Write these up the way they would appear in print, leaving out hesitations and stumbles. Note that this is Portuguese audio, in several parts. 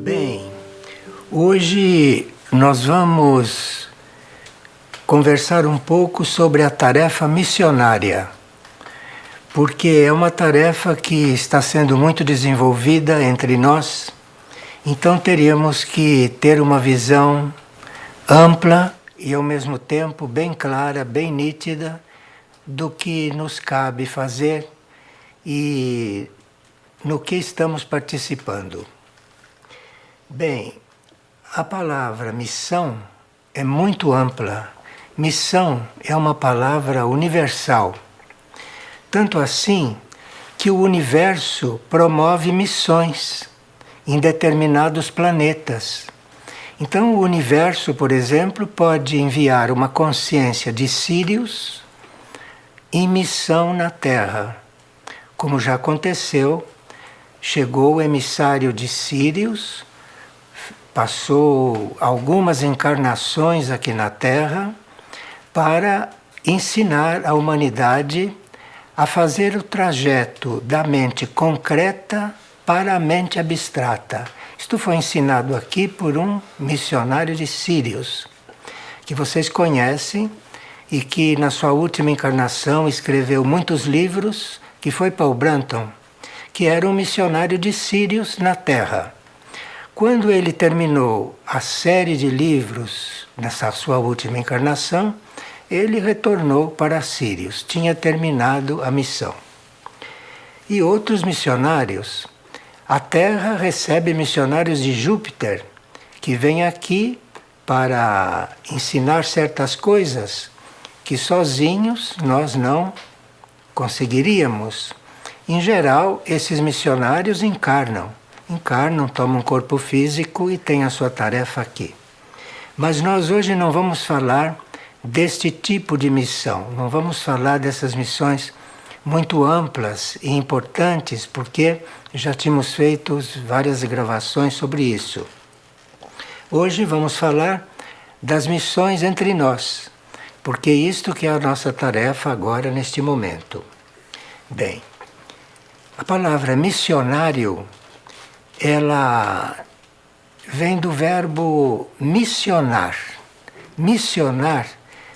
Bem, hoje nós vamos conversar um pouco sobre a tarefa missionária, porque é uma tarefa que está sendo muito desenvolvida entre nós, então teríamos que ter uma visão ampla e ao mesmo tempo bem clara, bem nítida do que nos cabe fazer e no que estamos participando. Bem, a palavra missão é muito ampla. Missão é uma palavra universal. Tanto assim que o universo promove missões em determinados planetas. Então, o universo, por exemplo, pode enviar uma consciência de Sírius em missão na Terra. Como já aconteceu, chegou o emissário de Sírius, passou algumas encarnações aqui na Terra para ensinar a humanidade a fazer o trajeto da mente concreta para a mente abstrata. Isto foi ensinado aqui por um missionário de Sírius, que vocês conhecem e que na sua última encarnação escreveu muitos livros, que foi Paul Brunton, que era um missionário de Sírius na Terra. Quando ele terminou a série de livros nessa sua última encarnação, ele retornou para Sírius, tinha terminado a missão. E outros missionários, a Terra recebe missionários de Júpiter, que vêm aqui para ensinar certas coisas que sozinhos nós não conseguiríamos. Em geral, esses missionários encarnam, tomam um corpo físico e têm a sua tarefa aqui. Mas nós hoje não vamos falar deste tipo de missão, não vamos falar dessas missões muito amplas e importantes, porque já tínhamos feito várias gravações sobre isso. Hoje vamos falar das missões entre nós, porque isto que é a nossa tarefa agora neste momento. Bem, a palavra missionário, ela vem do verbo missionar. Missionar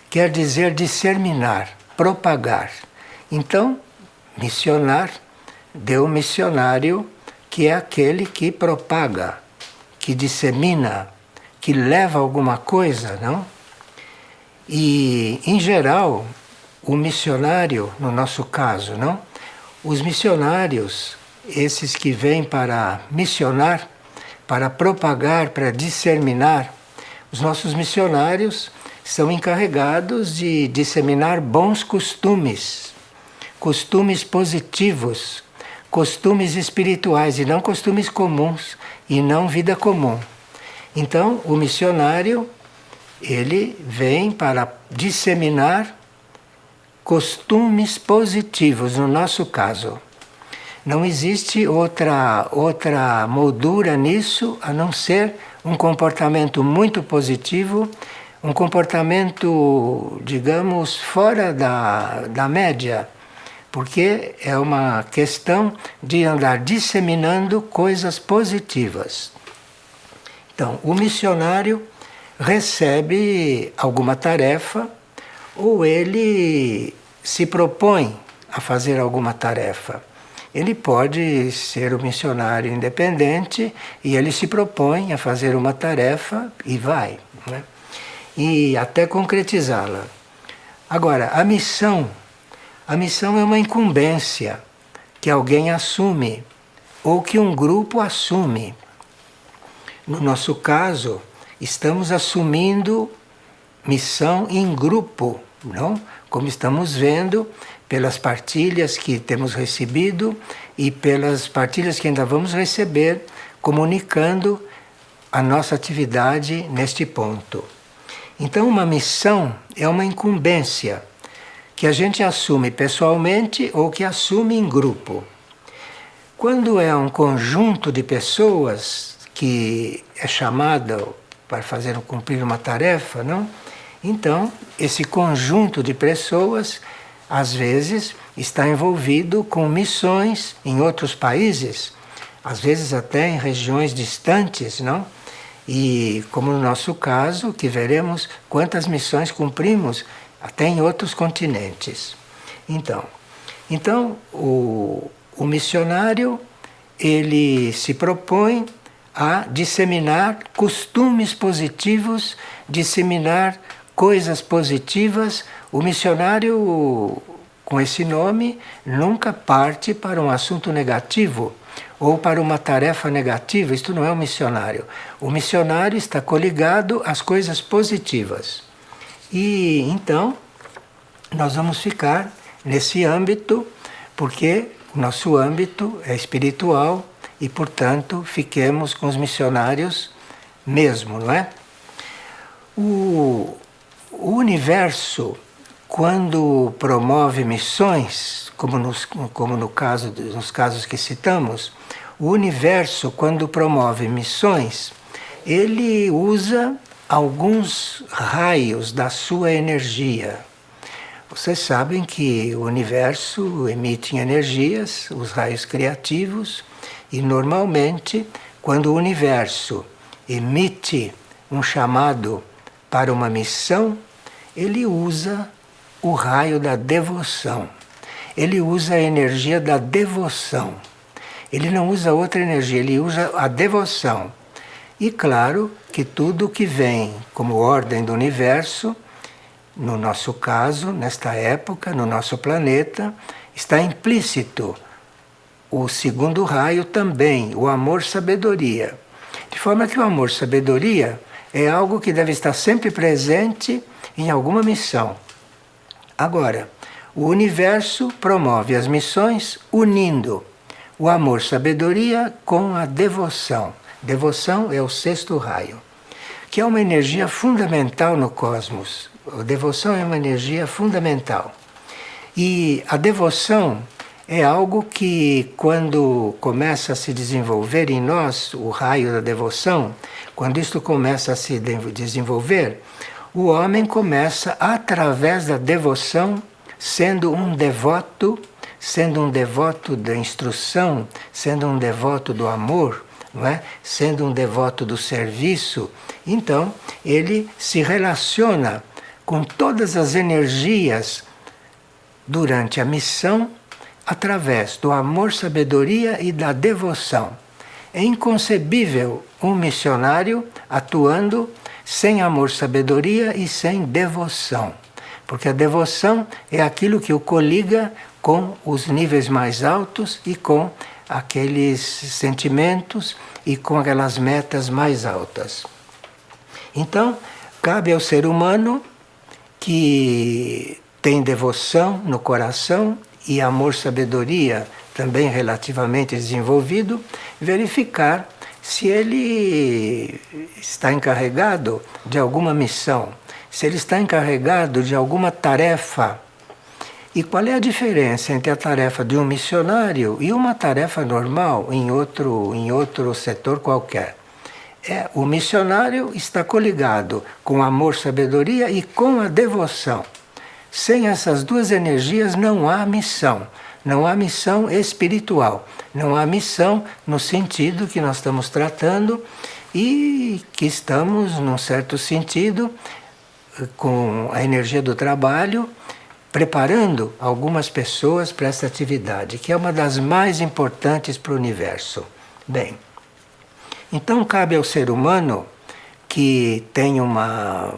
quer dizer disseminar, propagar. Então, missionar deu missionário, que é aquele que propaga, que dissemina, que leva alguma coisa, não? E, em geral, o missionário, no nosso caso, não? Os missionários, esses que vêm para missionar, para propagar, para disseminar, os nossos missionários são encarregados de disseminar bons costumes, costumes positivos, costumes espirituais e não costumes comuns e não vida comum. Então, o missionário, ele vem para disseminar costumes positivos, no nosso caso. Não existe outra moldura nisso a não ser um comportamento muito positivo, um comportamento, digamos, fora da média, porque é uma questão de andar disseminando coisas positivas. Então, o missionário recebe alguma tarefa ou ele se propõe a fazer alguma tarefa. Ele pode ser um missionário independente e ele se propõe a fazer uma tarefa e vai, né? E até concretizá-la. Agora, a missão é uma incumbência que alguém assume ou que um grupo assume. No nosso caso, estamos assumindo missão em grupo, não? Como estamos vendo pelas partilhas que temos recebido e pelas partilhas que ainda vamos receber, comunicando a nossa atividade neste ponto. Então, uma missão é uma incumbência que a gente assume pessoalmente ou que assume em grupo. Quando é um conjunto de pessoas que é chamado para cumprir uma tarefa, não? Então, esse conjunto de pessoas, às vezes, está envolvido com missões em outros países, às vezes até em regiões distantes, não? E como no nosso caso, que veremos quantas missões cumprimos até em outros continentes. Então o missionário, ele se propõe a disseminar costumes positivos, disseminar coisas positivas. O missionário, com esse nome, nunca parte para um assunto negativo ou para uma tarefa negativa. Isto não é um missionário. O missionário está coligado às coisas positivas. E então nós vamos ficar nesse âmbito, porque o nosso âmbito é espiritual e, portanto, fiquemos com os missionários mesmo, não é? O universo, quando promove missões, como nos casos que citamos, o universo, quando promove missões, ele usa alguns raios da sua energia. Vocês sabem que o universo emite energias, os raios criativos, e normalmente, quando o universo emite um chamado para uma missão, ele usa o raio da devoção. Ele usa a energia da devoção. Ele não usa outra energia, ele usa a devoção. E claro que tudo que vem como ordem do universo, no nosso caso, nesta época, no nosso planeta, está implícito o segundo raio também, o amor-sabedoria. De forma que o amor-sabedoria é algo que deve estar sempre presente em alguma missão. Agora, o universo promove as missões unindo o amor-sabedoria com a devoção. Devoção é o sexto raio, que é uma energia fundamental no cosmos. A devoção é uma energia fundamental. E a devoção é algo que, quando começa a se desenvolver em nós, o raio da devoção, quando isto começa a se desenvolver, o homem começa, através da devoção, sendo um devoto da instrução, sendo um devoto do amor, não é? Sendo um devoto do serviço, então ele se relaciona com todas as energias durante a missão através do amor, sabedoria e da devoção. É inconcebível um missionário atuando sem amor, sabedoria e sem devoção, porque a devoção é aquilo que o coliga com os níveis mais altos e com aqueles sentimentos e com aquelas metas mais altas. Então, cabe ao ser humano que tem devoção no coração e amor, sabedoria também relativamente desenvolvido, verificar se ele está encarregado de alguma missão, se ele está encarregado de alguma tarefa. E qual é a diferença entre a tarefa de um missionário e uma tarefa normal em outro setor qualquer? O missionário está coligado com amor, sabedoria e com a devoção. Sem essas duas energias não há missão. Não há missão espiritual. Não há missão no sentido que nós estamos tratando e que estamos, num certo sentido, com a energia do trabalho, preparando algumas pessoas para essa atividade, que é uma das mais importantes para o universo. Bem, então cabe ao ser humano que tem uma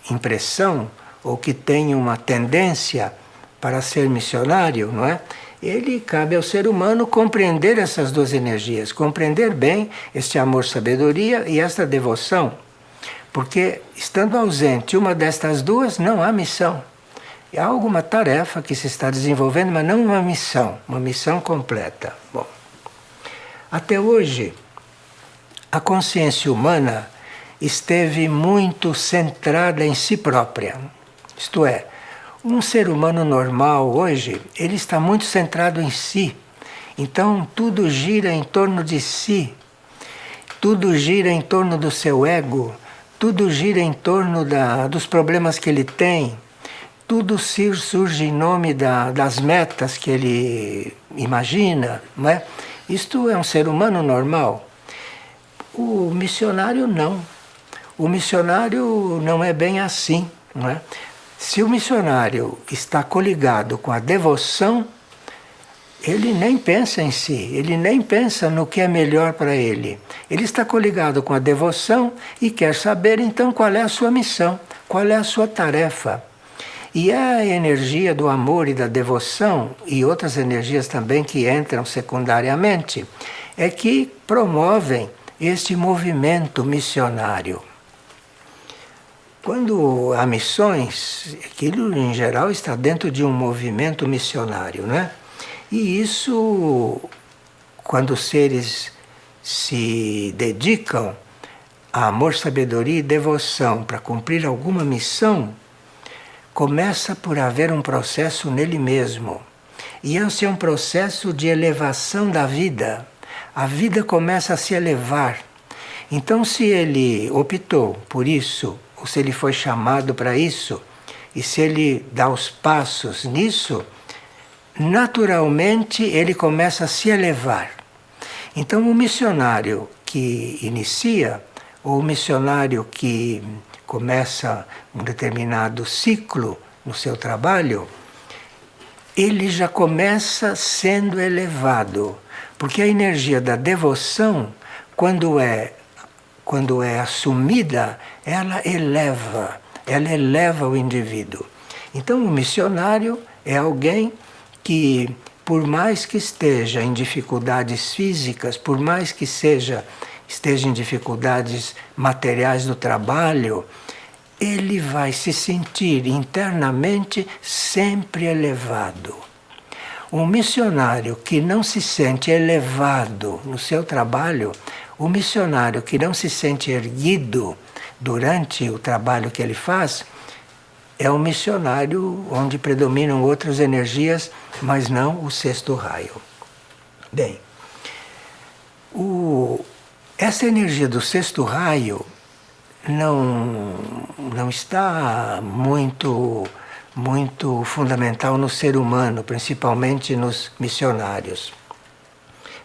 impressão ou que tem uma tendência para ser missionário, não é? Cabe ao ser humano compreender essas duas energias, compreender bem este amor-sabedoria e esta devoção, porque estando ausente uma destas duas, não há missão. Há alguma tarefa que se está desenvolvendo, mas não uma missão completa. Bom, até hoje, a consciência humana esteve muito centrada em si própria. Isto é, um ser humano normal hoje, ele está muito centrado em si. Então, tudo gira em torno de si. Tudo gira em torno do seu ego. Tudo gira em torno dos problemas que ele tem. tudo surge em nome das metas que ele imagina, não é? Isto é um ser humano normal. O missionário não. O missionário não é bem assim, não é? Se o missionário está coligado com a devoção, ele nem pensa em si, ele nem pensa no que é melhor para ele. Ele está coligado com a devoção e quer saber então qual é a sua missão, qual é a sua tarefa. E a energia do amor e da devoção, e outras energias também que entram secundariamente, é que promovem este movimento missionário. Quando há missões, aquilo em geral está dentro de um movimento missionário, né? E isso, quando os seres se dedicam a amor, sabedoria e devoção para cumprir alguma missão, começa por haver um processo nele mesmo. E esse é um processo de elevação da vida. A vida começa a se elevar. Então, se ele optou por isso, ou se ele foi chamado para isso, e se ele dá os passos nisso, naturalmente ele começa a se elevar. Então, o missionário que inicia, ou o missionário que começa um determinado ciclo no seu trabalho, ele já começa sendo elevado, porque a energia da devoção, quando é assumida, ela eleva o indivíduo. Então, o missionário é alguém que, por mais que esteja em dificuldades físicas, por mais que esteja em dificuldades materiais no trabalho, ele vai se sentir internamente sempre elevado. Um missionário que não se sente elevado no seu trabalho, o missionário que não se sente erguido durante o trabalho que ele faz, é um missionário onde predominam outras energias, mas não o sexto raio. Bem, essa energia do sexto raio não está muito fundamental no ser humano, principalmente nos missionários.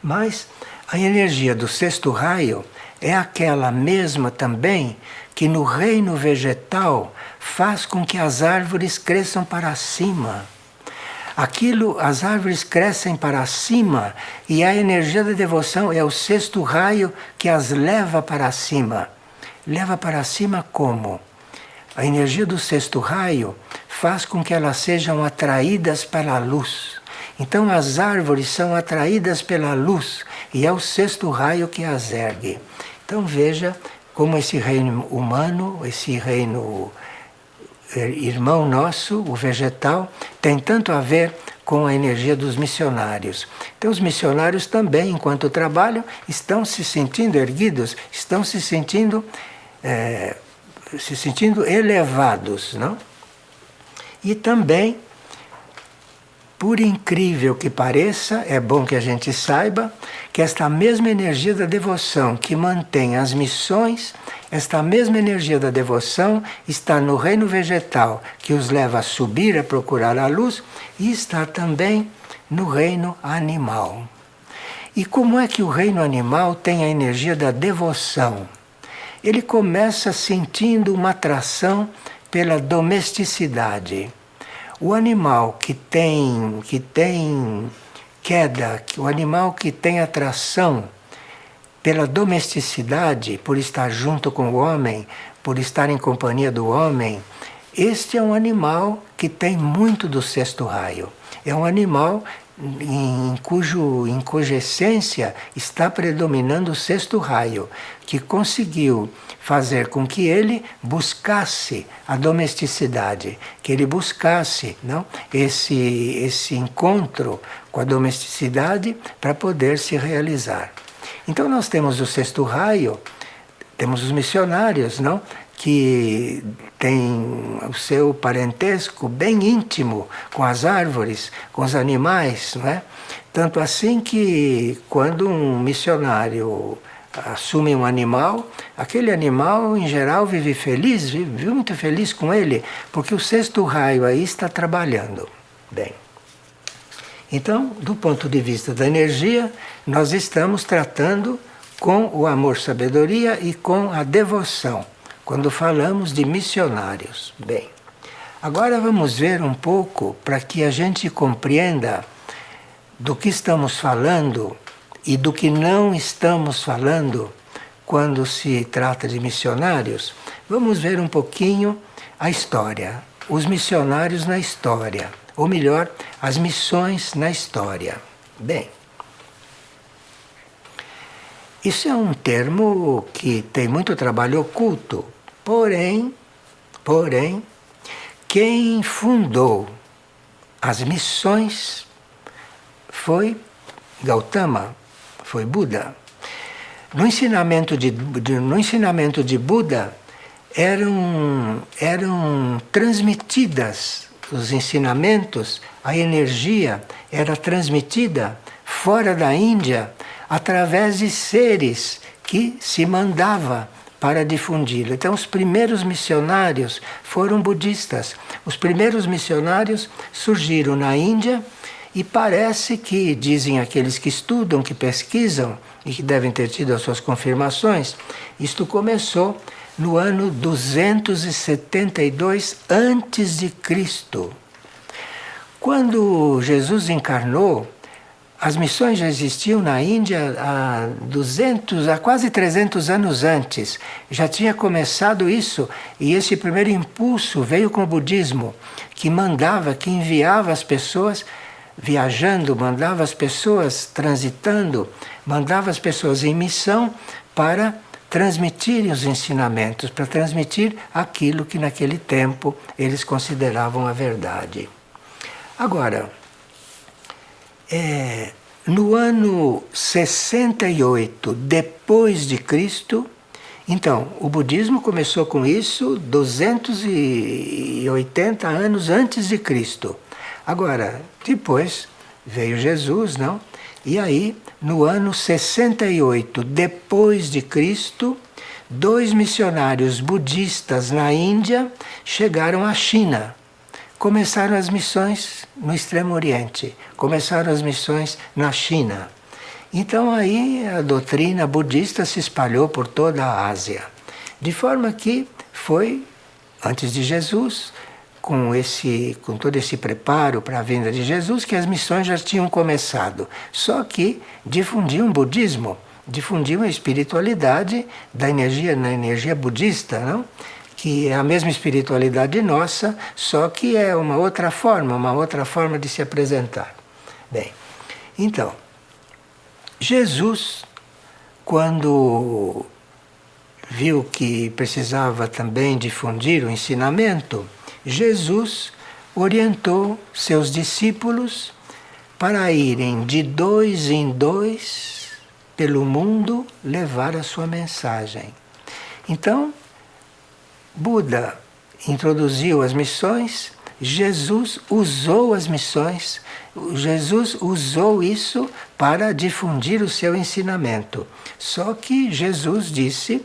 Mas a energia do sexto raio é aquela mesma também que no reino vegetal faz com que as árvores cresçam para cima. As árvores crescem para cima e a energia da devoção é o sexto raio que as leva para cima. Leva para cima como? A energia do sexto raio faz com que elas sejam atraídas pela luz. Então as árvores são atraídas pela luz e é o sexto raio que as ergue. Então veja como esse reino humano, esse reino irmão nosso, o vegetal, tem tanto a ver com a energia dos missionários. Então os missionários também, enquanto trabalham, estão se sentindo erguidos, estão se sentindo elevados, não? E também, por incrível que pareça, é bom que a gente saiba que esta mesma energia da devoção que mantém as missões, esta mesma energia da devoção está no reino vegetal, que os leva a subir, a procurar a luz, e está também no reino animal. E como é que o reino animal tem a energia da devoção? Ele começa sentindo uma atração pela domesticidade. O animal que tem queda, o animal que tem atração pela domesticidade, por estar junto com o homem, por estar em companhia do homem, este é um animal que tem muito do sexto raio. É um animal em cuja essência está predominando o sexto raio, que conseguiu fazer com que ele buscasse a domesticidade, que ele buscasse, não, esse encontro com a domesticidade para poder se realizar. Então nós temos o sexto raio, temos os missionários, não, que tem o seu parentesco bem íntimo com as árvores, com os animais, não é? Tanto assim que quando um missionário assumem um animal, aquele animal em geral vive feliz, vive muito feliz com ele, porque o sexto raio aí está trabalhando. Bem, então, do ponto de vista da energia, nós estamos tratando com o amor-sabedoria e com a devoção, quando falamos de missionários. Bem, agora vamos ver um pouco para que a gente compreenda do que estamos falando e do que não estamos falando quando se trata de missionários. Vamos ver um pouquinho a história, os missionários na história, ou melhor, as missões na história. Bem, isso é um termo que tem muito trabalho oculto, porém, quem fundou as missões foi Gautama, foi Buda. No ensinamento de Buda eram transmitidas os ensinamentos, a energia era transmitida fora da Índia através de seres que se mandava para difudi-lo. Então, os primeiros missionários foram budistas. Os primeiros missionários surgiram na Índia e parece que, dizem aqueles que estudam, que pesquisam e que devem ter tido as suas confirmações, isto começou no ano 272 a.C. Quando Jesus encarnou, as missões já existiam na Índia há quase 300 anos antes. Já tinha começado isso, e esse primeiro impulso veio com o budismo, que enviava as pessoas viajando, mandava as pessoas transitando, mandava as pessoas em missão para transmitirem os ensinamentos, para transmitir aquilo que naquele tempo eles consideravam a verdade. Agora, no ano 68 depois de Cristo, então, o budismo começou com isso 280 anos antes de Cristo. Agora, depois veio Jesus, não? E aí, no ano 68 depois de Cristo, 2 missionários budistas na Índia chegaram à China. Começaram as missões no Extremo Oriente, começaram as missões na China. Então aí a doutrina budista se espalhou por toda a Ásia. De forma que foi, antes de Jesus, com todo esse preparo para a vinda de Jesus, que as missões já tinham começado. Só que difundiam o budismo, difundiam a espiritualidade na energia budista, não? Que é a mesma espiritualidade nossa, só que é uma outra forma de se apresentar. Bem, então, Jesus, quando viu que precisava também difundir o ensinamento, Jesus orientou seus discípulos para irem de 2 em 2 pelo mundo levar a sua mensagem. Então, Buda introduziu as missões, Jesus usou as missões, Jesus usou isso para difundir o seu ensinamento. Só que Jesus disse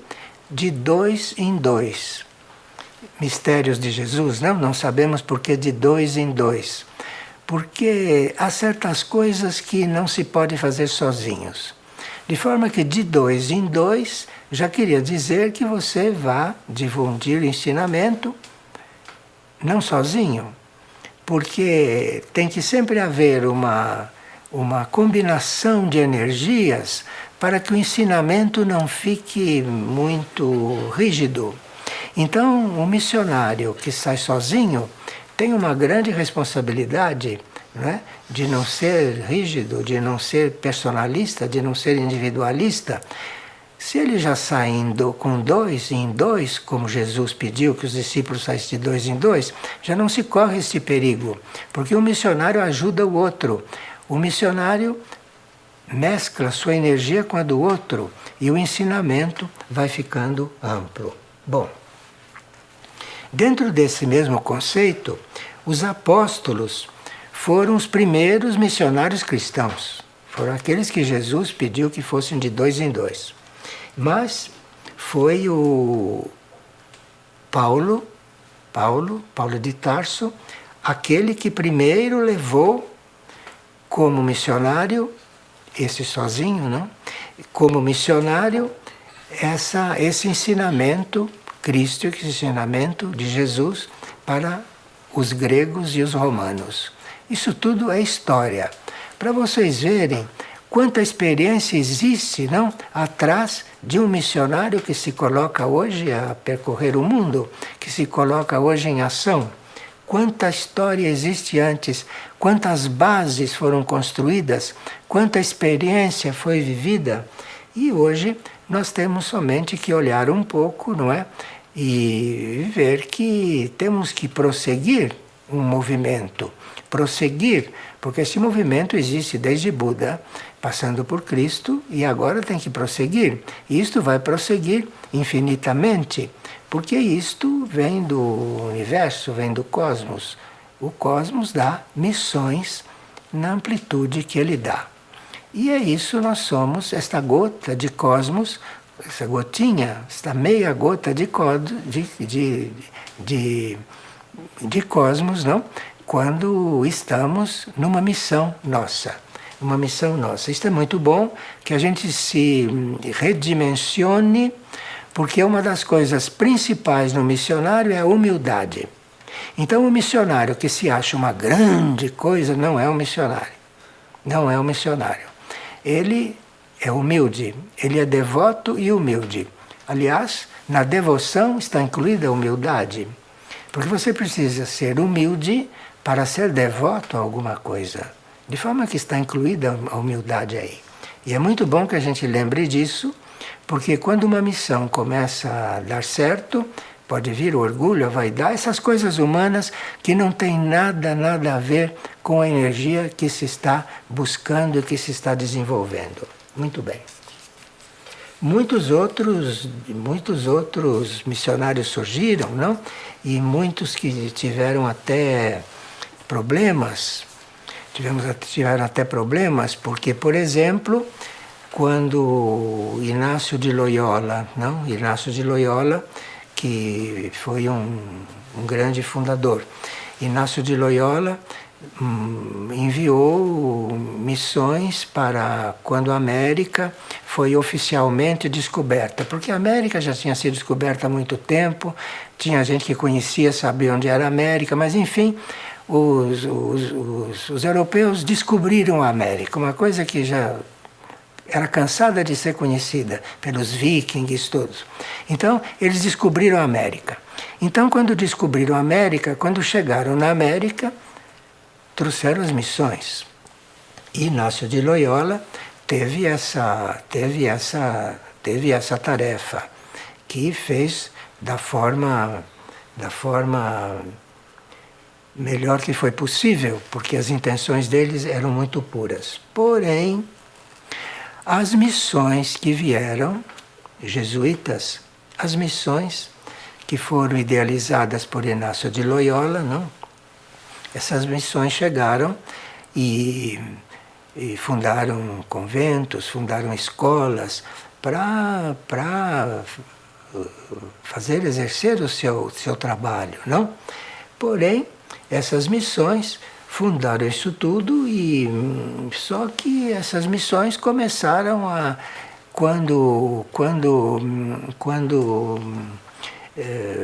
de 2 em 2. Mistérios de Jesus, não sabemos por que de 2 em 2. Porque há certas coisas que não se pode fazer sozinhos. De forma que de 2 em 2 já queria dizer que você vá difundir o ensinamento não sozinho, porque tem que sempre haver uma combinação de energias para que o ensinamento não fique muito rígido. Então, o missionário que sai sozinho tem uma grande responsabilidade, né, de não ser rígido, de não ser personalista, de não ser individualista. Se ele já saindo com 2 em 2, como Jesus pediu que os discípulos saíssem de 2 em 2, já não se corre esse perigo, porque o missionário ajuda o outro. O missionário mescla sua energia com a do outro e o ensinamento vai ficando amplo. Bom, dentro desse mesmo conceito, os apóstolos foram os primeiros missionários cristãos. Foram aqueles que Jesus pediu que fossem de 2 em 2. Mas foi o Paulo de Tarso, aquele que primeiro levou como missionário, esse sozinho, não? Como missionário, esse ensinamento crístico, esse ensinamento de Jesus para os gregos e os romanos. Isso tudo é história. Para vocês verem quanta experiência existe, não, atrás de um missionário que se coloca hoje a percorrer o mundo, que se coloca hoje em ação. Quanta história existe antes, quantas bases foram construídas, quanta experiência foi vivida. E hoje nós temos somente que olhar um pouco, não é? E ver que temos que prosseguir um movimento. Prosseguir, porque esse movimento existe desde Buda, passando por Cristo, e agora tem que prosseguir. E isto vai prosseguir infinitamente, porque isto vem do universo, vem do cosmos. O cosmos dá missões na amplitude que ele dá. E é isso, nós somos esta gota de cosmos, essa gotinha, esta meia gota de cosmos, não? Quando estamos numa missão nossa. Uma missão nossa. Isto é muito bom, que a gente se redimensione, porque uma das coisas principais no missionário é a humildade. Então, o missionário que se acha uma grande coisa não é um missionário. Não é um missionário. Ele é humilde, ele é devoto e humilde. Aliás, na devoção está incluída a humildade. Porque você precisa ser humilde para ser devoto a alguma coisa. De forma que está incluída a humildade aí. E é muito bom que a gente lembre disso, porque quando uma missão começa a dar certo, pode vir o orgulho, a vaidade, essas coisas humanas que não tem nada a ver com a energia que se está buscando e que se está desenvolvendo. Muito bem. Muitos outros missionários surgiram, não? E muitos que tiveram até problemas, tiveram até problemas, porque, por exemplo, quando Inácio de Loyola, não? Inácio de Loyola, que foi um grande fundador, Inácio de Loyola enviou missões para quando a América foi oficialmente descoberta, porque a América já tinha sido descoberta há muito tempo, tinha gente que conhecia, sabia onde era a América, mas enfim, os europeus descobriram a América, uma coisa que já era cansada de ser conhecida pelos vikings todos. Então, eles descobriram a América. Então, quando descobriram a América, quando chegaram na América, trouxeram as missões. E Inácio de Loyola teve essa tarefa, que fez da forma melhor que foi possível, porque as intenções deles eram muito puras. Porém, as missões que vieram, jesuítas, as missões que foram idealizadas por Inácio de Loyola, não? Essas missões chegaram e fundaram conventos, fundaram escolas para exercer o seu trabalho, não? Porém, essas missões fundaram isso tudo e só que essas missões começaram a quando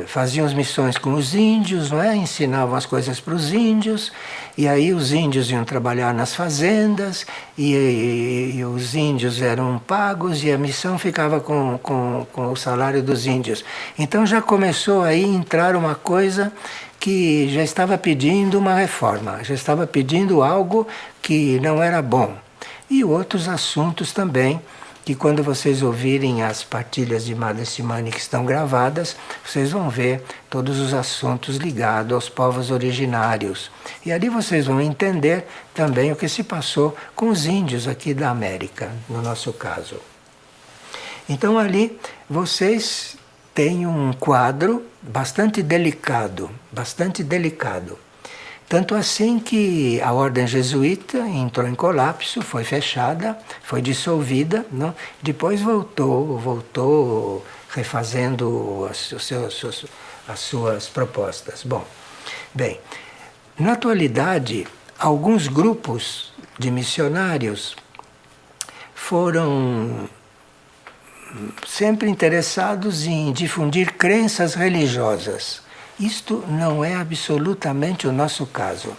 faziam as missões com os índios, não é? Ensinavam as coisas para os índios, e aí os índios iam trabalhar nas fazendas, e os índios eram pagos, e a missão ficava com o salário dos índios. Então já começou aí a entrar uma coisa que já estava pedindo uma reforma, já estava pedindo algo que não era bom. E outros assuntos também, que quando vocês ouvirem as partilhas de Madre Simone que estão gravadas, vocês vão ver todos os assuntos ligados aos povos originários. E ali vocês vão entender também o que se passou com os índios aqui da América, no nosso caso. Então ali vocês têm um quadro bastante delicado. Tanto assim que a ordem jesuíta entrou em colapso, foi fechada, foi dissolvida, não? Depois voltou refazendo as suas propostas. Bom, bem, na atualidade, alguns grupos de missionários foram sempre interessados em difundir crenças religiosas. Isto não é absolutamente o nosso caso.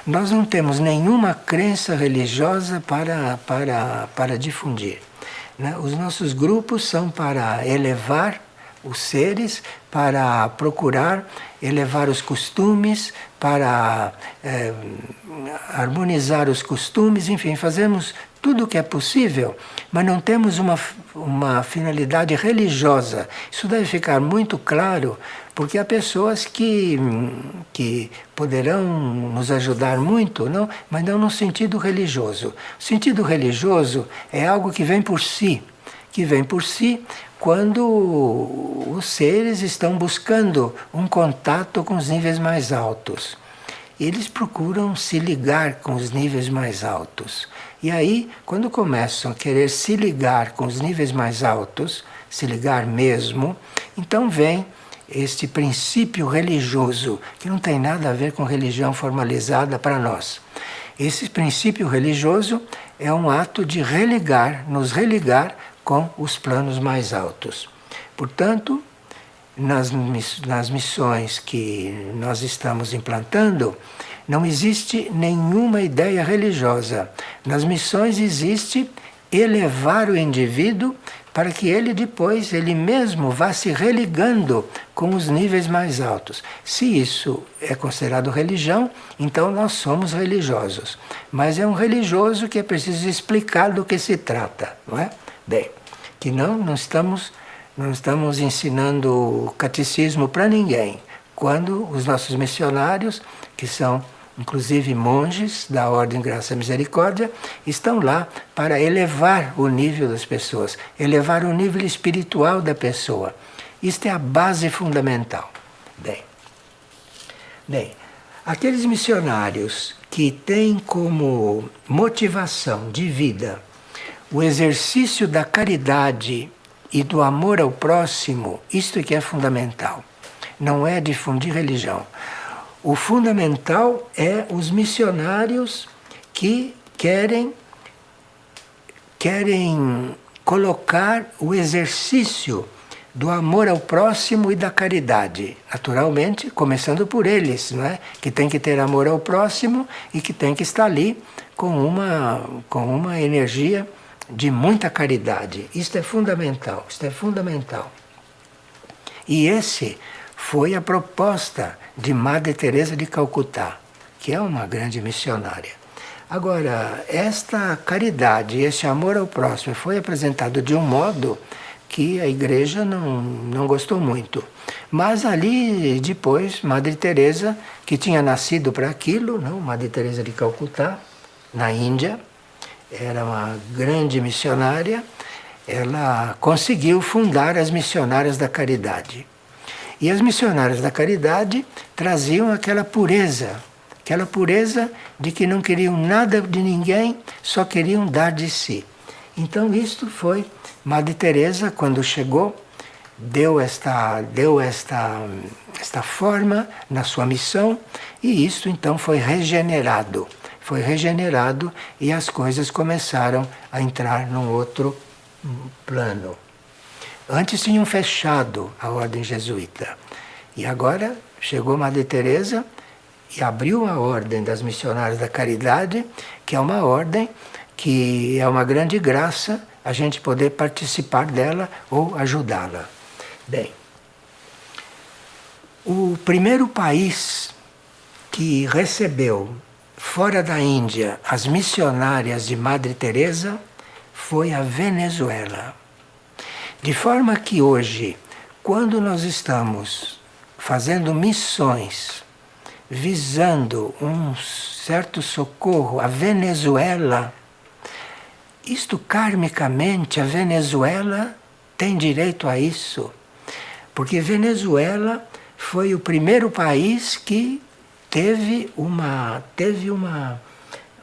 Nós não temos nenhuma crença religiosa para difundir, né? Os nossos grupos são para elevar os seres, para procurar elevar os costumes, para harmonizar os costumes, enfim, fazemos tudo o que é possível, mas não temos uma finalidade religiosa. Isso deve ficar muito claro, porque há pessoas que poderão nos ajudar muito, não? Mas não no sentido religioso. O sentido religioso é algo que vem por si, quando os seres estão buscando um contato com os níveis mais altos. Eles procuram se ligar com os níveis mais altos. E aí, quando começam a querer se ligar com os níveis mais altos, se ligar mesmo, então vem este princípio religioso, que não tem nada a ver com religião formalizada para nós. Esse princípio religioso é um ato de religar, nos religar com os planos mais altos. Portanto, nas missões que nós estamos implantando, não existe nenhuma ideia religiosa. Nas missões existe elevar o indivíduo para que ele depois, ele mesmo, vá se religando com os níveis mais altos. Se isso é considerado religião, então nós somos religiosos. Mas é um religioso que é preciso explicar do que se trata, não é? Bem, que não estamos ensinando catecismo para ninguém. Quando os nossos missionários, que são inclusive monges da Ordem Graça e Misericórdia, estão lá para elevar o nível das pessoas, elevar o nível espiritual da pessoa. Isto é a base fundamental. Bem, aqueles missionários que têm como motivação de vida o exercício da caridade e do amor ao próximo, isto é que é fundamental. Não é difundir religião. O fundamental é os missionários que querem colocar o exercício do amor ao próximo e da caridade. Naturalmente, começando por eles, não é? Que tem que ter amor ao próximo e que tem que estar ali com uma energia de muita caridade. Isto é fundamental, E esse foi a proposta de Madre Teresa de Calcutá, que é uma grande missionária. Agora, esta caridade, esse amor ao próximo foi apresentado de um modo que a igreja não gostou muito. Mas ali depois, Madre Teresa, que tinha nascido para aquilo, não? Madre Teresa de Calcutá, na Índia, era uma grande missionária, ela conseguiu fundar as missionárias da caridade. E as missionárias da caridade traziam aquela pureza de que não queriam nada de ninguém, só queriam dar de si. Então isto foi, Madre Teresa, quando chegou, deu esta forma na sua missão, e isto então foi regenerado e as coisas começaram a entrar num outro plano. Antes tinham fechado a ordem jesuíta. E agora chegou Madre Teresa e abriu a ordem das missionárias da caridade, que é uma ordem que é uma grande graça a gente poder participar dela ou ajudá-la. Bem, o primeiro país que recebeu fora da Índia as missionárias de Madre Teresa foi a Venezuela. De forma que hoje, quando nós estamos fazendo missões visando um certo socorro à Venezuela, isto karmicamente a Venezuela tem direito a isso, porque Venezuela foi o primeiro país que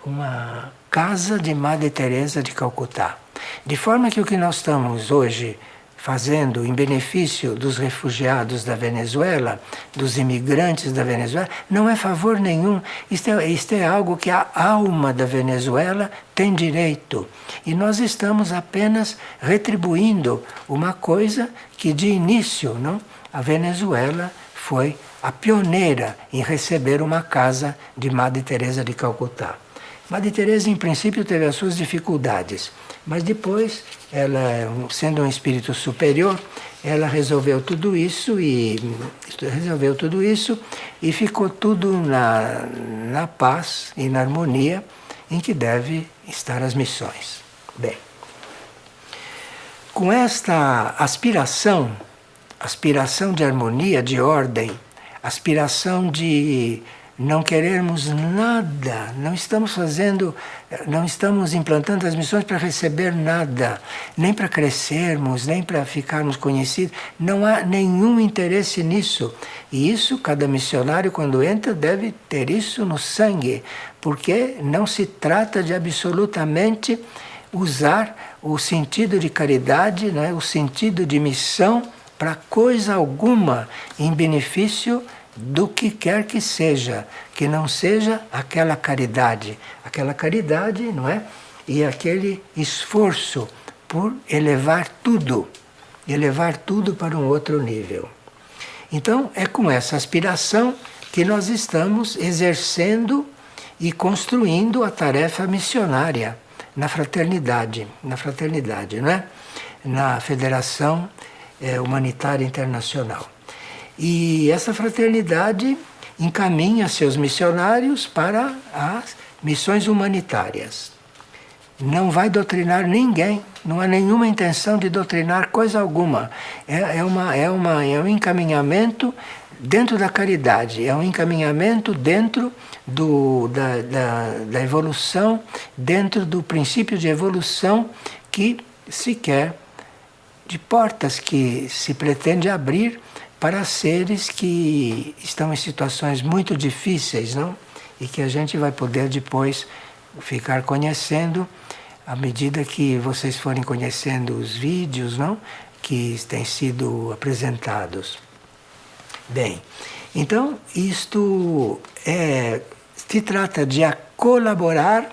uma casa de Madre Teresa de Calcutá. De forma que o que nós estamos hoje fazendo em benefício dos refugiados da Venezuela, dos imigrantes da Venezuela, não é favor nenhum. Isto é algo que a alma da Venezuela tem direito. E nós estamos apenas retribuindo uma coisa que de início, não, a Venezuela foi a pioneira em receber uma casa de Madre Teresa de Calcutá. Madre Teresa, em princípio, teve as suas dificuldades, mas depois, ela, sendo um espírito superior, ela resolveu tudo isso e ficou tudo na paz e na harmonia em que deve estar as missões. Bem, com esta aspiração de harmonia, de ordem, aspiração de não querermos nada, não estamos implantando as missões para receber nada, nem para crescermos, nem para ficarmos conhecidos, não há nenhum interesse nisso. E isso, cada missionário, quando entra, deve ter isso no sangue, porque não se trata de absolutamente usar o sentido de caridade, né, o sentido de missão, para coisa alguma em benefício do que quer que seja, que não seja aquela caridade, não é? E aquele esforço por elevar tudo para um outro nível. Então, é com essa aspiração que nós estamos exercendo e construindo a tarefa missionária na fraternidade, não é? Na Federação Humanitária Internacional. E essa fraternidade encaminha seus missionários para as missões humanitárias. Não vai doutrinar ninguém, não há nenhuma intenção de doutrinar coisa alguma. É um encaminhamento dentro da caridade, é um encaminhamento dentro da evolução, dentro do princípio de evolução que se quer, de portas que se pretende abrir para seres que estão em situações muito difíceis, não? E que a gente vai poder depois ficar conhecendo à medida que vocês forem conhecendo os vídeos, não? Que têm sido apresentados. Bem, então isto se trata de colaborar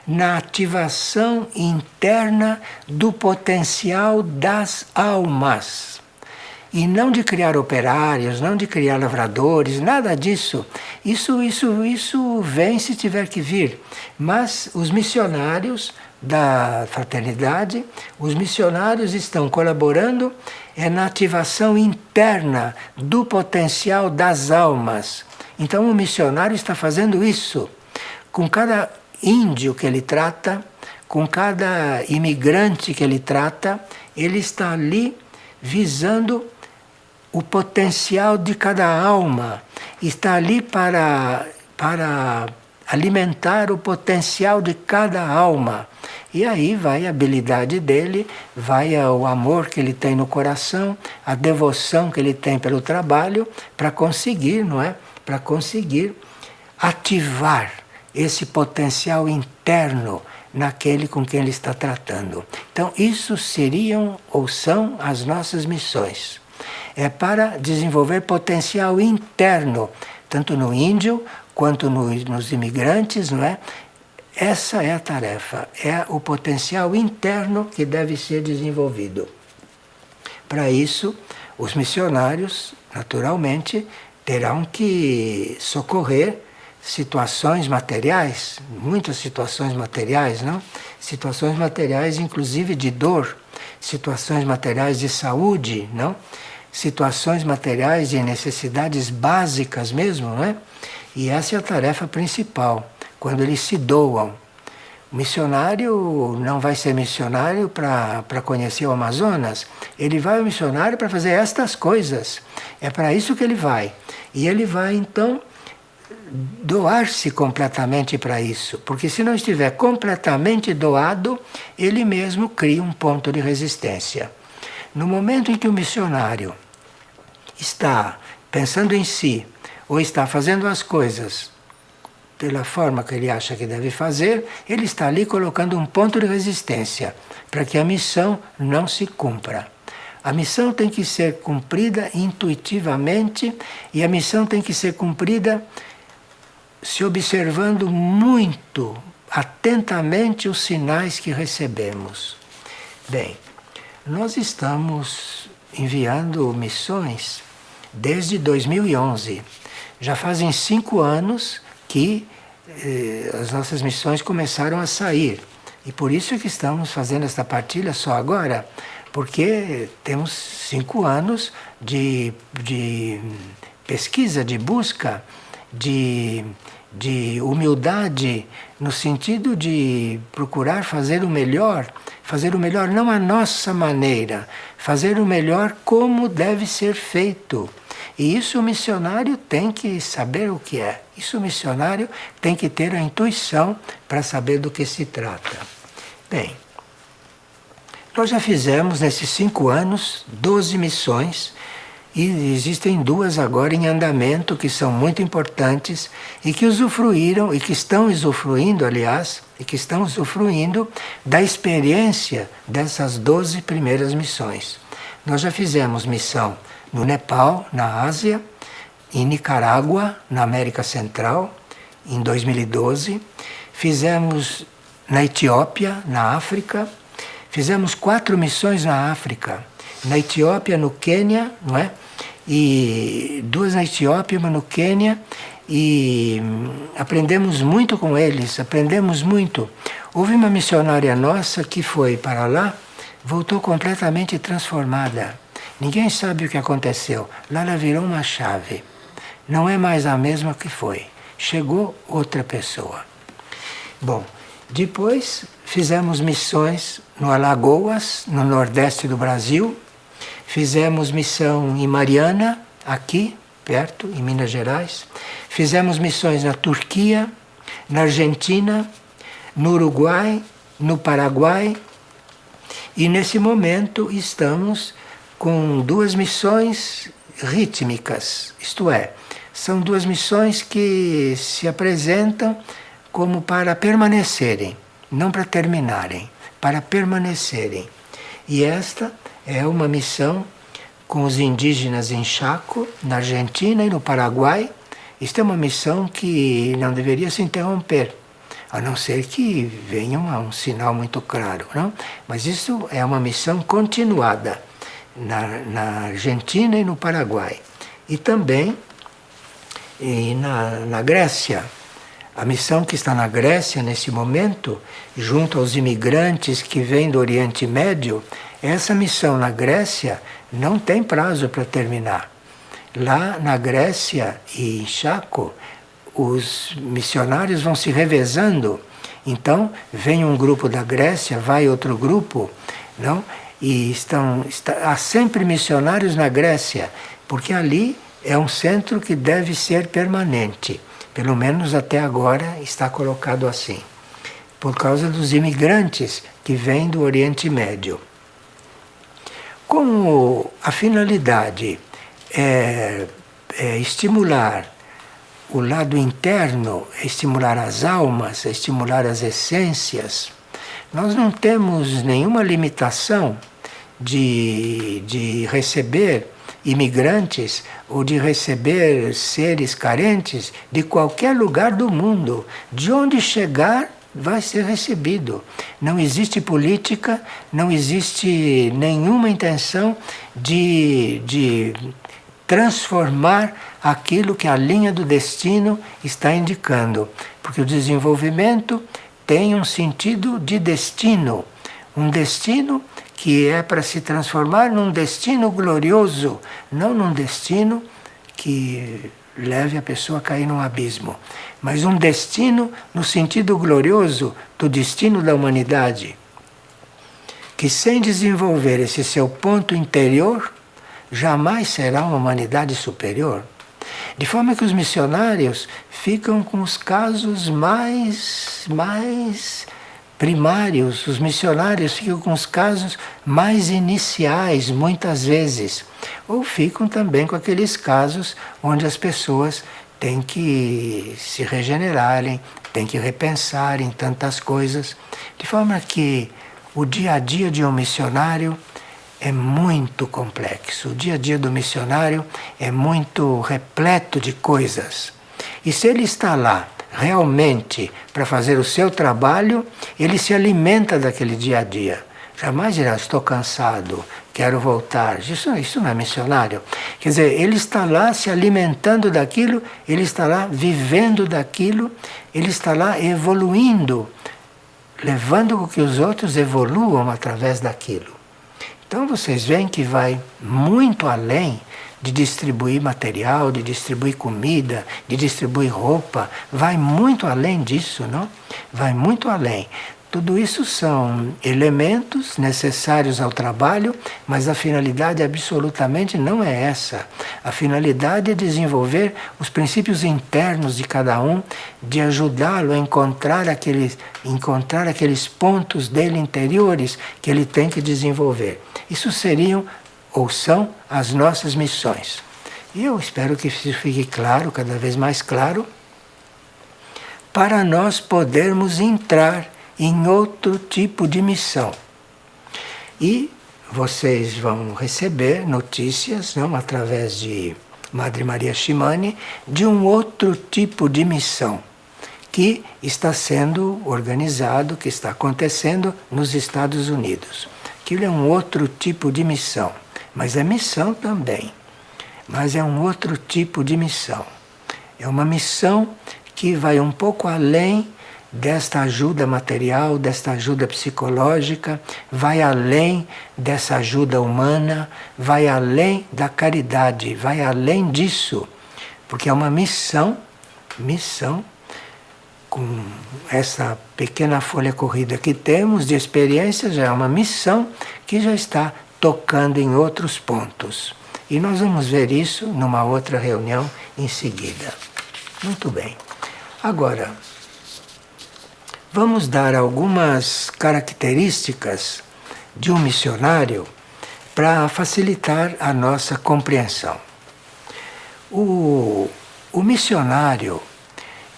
na ativação interna do potencial das almas. E não de criar operários, não de criar lavradores, nada disso. Isso vem se tiver que vir. Mas os missionários da fraternidade, os missionários estão colaborando na ativação interna do potencial das almas. Então o missionário está fazendo isso. Com cada índio que ele trata, com cada imigrante que ele trata, ele está ali visando o potencial de cada alma, está ali para alimentar o potencial de cada alma. E aí vai a habilidade dele, vai o amor que ele tem no coração, a devoção que ele tem pelo trabalho, para conseguir, não é? Para conseguir ativar esse potencial interno naquele com quem ele está tratando. Então, isso seriam ou são as nossas missões. É para desenvolver potencial interno, tanto no índio quanto nos imigrantes, não é? Essa é a tarefa, é o potencial interno que deve ser desenvolvido. Para isso, os missionários, naturalmente, terão que socorrer situações materiais, muitas situações materiais, não? Situações materiais, inclusive de dor, situações materiais de saúde, não? Situações materiais de necessidades básicas mesmo, não é? E essa é a tarefa principal, quando eles se doam. O missionário não vai ser missionário para conhecer o Amazonas, ele vai ao missionário para fazer estas coisas. É para isso que ele vai. E ele vai, então, doar-se completamente para isso, porque se não estiver completamente doado, ele mesmo cria um ponto de resistência. No momento em que o missionário está pensando em si, ou está fazendo as coisas pela forma que ele acha que deve fazer, ele está ali colocando um ponto de resistência para que a missão não se cumpra. A missão tem que ser cumprida intuitivamente e a missão tem que ser cumprida se observando muito atentamente os sinais que recebemos. Bem, nós estamos enviando missões desde 2011. Já fazem 5 anos que as nossas missões começaram a sair. E por isso que estamos fazendo esta partilha só agora, porque temos 5 anos de pesquisa, de busca, de humildade, no sentido de procurar fazer o melhor não à nossa maneira, fazer o melhor como deve ser feito. E isso o missionário tem que saber o que é. Isso o missionário tem que ter a intuição para saber do que se trata. Bem, nós já fizemos nesses 5 anos 12 missões e existem 2 agora em andamento que são muito importantes e que usufruíram e que estão usufruindo, aliás, e que estão usufruindo da experiência dessas 12 primeiras missões. Nós já fizemos missão no Nepal, na Ásia, em Nicarágua, na América Central, em 2012. Fizemos na Etiópia, na África. Fizemos 4 missões na África. Na Etiópia, no Quênia, não é? E 2 na Etiópia, uma no Quênia. E aprendemos muito com eles, aprendemos muito. Houve uma missionária nossa que foi para lá, voltou completamente transformada. Ninguém sabe o que aconteceu. Lá ela virou uma chave. Não é mais a mesma que foi. Chegou outra pessoa. Bom, depois fizemos missões no Alagoas, no nordeste do Brasil. Fizemos missão em Mariana, aqui, perto, em Minas Gerais. Fizemos missões na Turquia, na Argentina, no Uruguai, no Paraguai. E nesse momento estamos com 2 missões rítmicas, isto é, são 2 missões que se apresentam como para permanecerem, não para terminarem, para permanecerem. E esta é uma missão com os indígenas em Chaco, na Argentina e no Paraguai. Isto é uma missão que não deveria se interromper, a não ser que venha um sinal muito claro, não? Mas isso é uma missão continuada na Argentina e no Paraguai. E também na Grécia. A missão que está na Grécia nesse momento, junto aos imigrantes que vêm do Oriente Médio, essa missão na Grécia não tem prazo para terminar. Lá na Grécia e em Chaco, os missionários vão se revezando. Então, vem um grupo da Grécia, vai outro grupo, não? E há sempre missionários na Grécia, porque ali é um centro que deve ser permanente. Pelo menos até agora está colocado assim, por causa dos imigrantes que vêm do Oriente Médio. Como a finalidade é estimular o lado interno, é estimular as almas, é estimular as essências, nós não temos nenhuma limitação de receber imigrantes ou de receber seres carentes de qualquer lugar do mundo. De onde chegar, vai ser recebido. Não existe política, não existe nenhuma intenção de transformar aquilo que a linha do destino está indicando. Porque o desenvolvimento tem um sentido de destino. Um destino que é para se transformar num destino glorioso, não num destino que leve a pessoa a cair num abismo, mas um destino no sentido glorioso do destino da humanidade, que sem desenvolver esse seu ponto interior, jamais será uma humanidade superior. De forma que os missionários ficam com os casos mais primários, os missionários ficam com os casos mais iniciais, muitas vezes. Ou ficam também com aqueles casos onde as pessoas têm que se regenerarem, têm que repensar em tantas coisas. De forma que o dia a dia de um missionário é muito complexo. O dia a dia do missionário é muito repleto de coisas. E se ele está lá realmente para fazer o seu trabalho, ele se alimenta daquele dia a dia. Jamais dirá, estou cansado, quero voltar. Isso não é missionário. Quer dizer, ele está lá se alimentando daquilo, ele está lá vivendo daquilo, ele está lá evoluindo, levando com que os outros evoluam através daquilo. Então vocês veem que vai muito além de distribuir material, de distribuir comida, de distribuir roupa, vai muito além disso, não? Vai muito além. Tudo isso são elementos necessários ao trabalho, mas a finalidade absolutamente não é essa. A finalidade é desenvolver os princípios internos de cada um, de ajudá-lo a encontrar aqueles pontos dele interiores que ele tem que desenvolver. Isso seriam ou são as nossas missões. E eu espero que isso fique claro, cada vez mais claro, para nós podermos entrar em outro tipo de missão. E vocês vão receber notícias, não, através de Madre Maria Shimane, de um outro tipo de missão que está sendo organizado, que está acontecendo nos Estados Unidos. Aquilo é um outro tipo de missão. Mas é missão também. Mas é um outro tipo de missão. É uma missão que vai um pouco além desta ajuda material, desta ajuda psicológica, vai além dessa ajuda humana, vai além da caridade, vai além disso. Porque é uma missão, com essa pequena folha corrida que temos de experiência, já é uma missão que já está tocando em outros pontos. E nós vamos ver isso numa outra reunião em seguida. Muito bem. Agora, vamos dar algumas características de um missionário para facilitar a nossa compreensão. O missionário,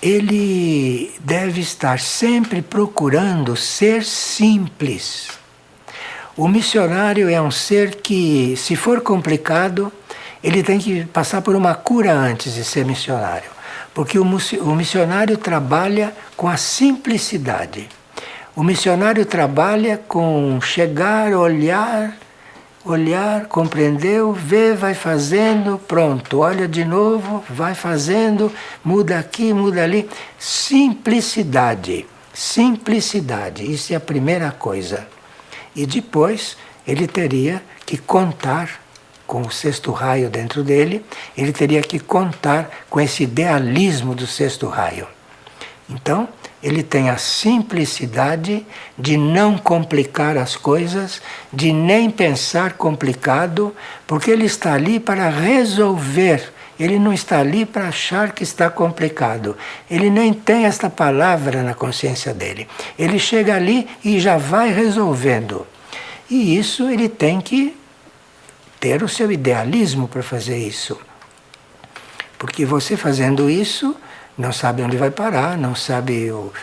ele deve estar sempre procurando ser simples. O missionário é um ser que, se for complicado, ele tem que passar por uma cura antes de ser missionário. Porque o missionário trabalha com a simplicidade. O missionário trabalha com chegar, olhar, compreendeu, vê, vai fazendo, pronto, olha de novo, vai fazendo, muda aqui, muda ali. Simplicidade, isso é a primeira coisa. E depois ele teria que contar com o sexto raio dentro dele, ele teria que contar com esse idealismo do sexto raio. Então, ele tem a simplicidade de não complicar as coisas, de nem pensar complicado, porque ele está ali para resolver. Ele não está ali para achar que está complicado. Ele nem tem esta palavra na consciência dele. Ele chega ali e já vai resolvendo. E isso ele tem que ter o seu idealismo para fazer isso. Porque você fazendo isso, não sabe onde vai parar, não sabe o